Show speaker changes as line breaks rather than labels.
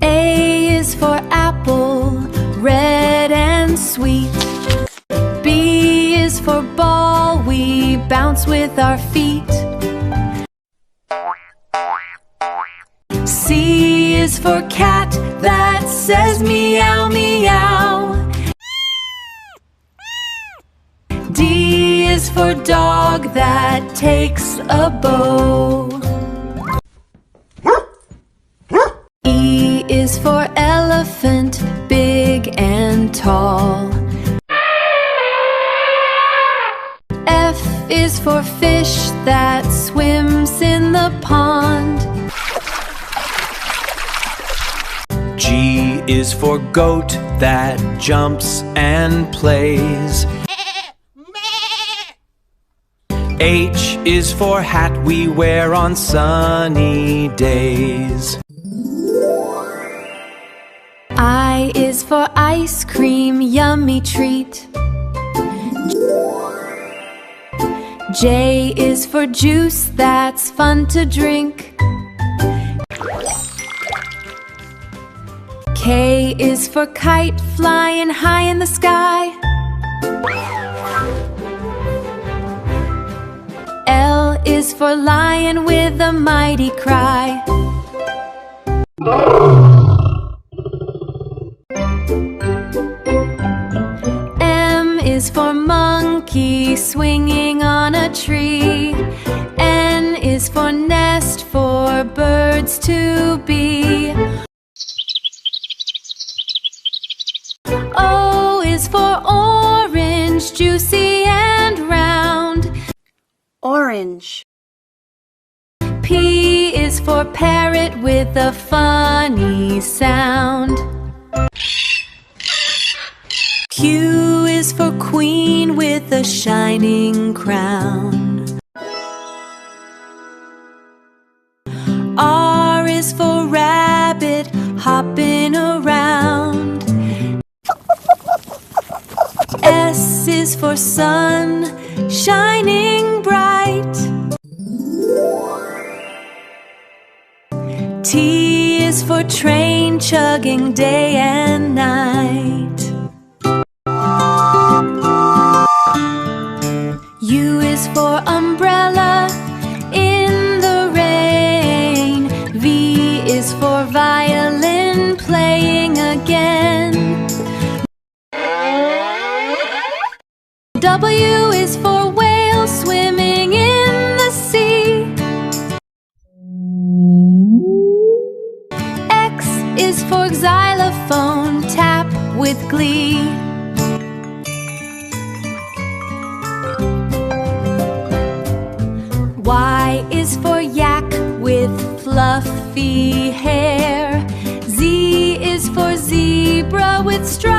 A is for apple, red and sweet. B is for ball, we bounce with our feet. C is for cat, that says meow meow. D is for dog, that takes a bow. E is for elephant, big and tall. F is for fish that swims in the pond.
G is for goat that jumps and plays. H is for hat we wear on sunny days.
I is for ice cream, yummy treat. J is for juice that's fun to drink. K is for kite flying high in the sky. L is for lion with a mighty cry. M is for monkey swinging on a tree. N is for nest for birds to be. O is for orange, juicy and round.
Orange.
P is for parrot with a funny sound. Q is for queen with a shining crown. R is for rabbit hopping around. S is for sun shining bright. T is for train chugging day and night. U is for umbrella in the rain. V is for violin playing again. W is for whale swimming in the sea. X is for xylophone, tap with glee. Y is for yak with fluffy hair. Z is for zebra with stripes.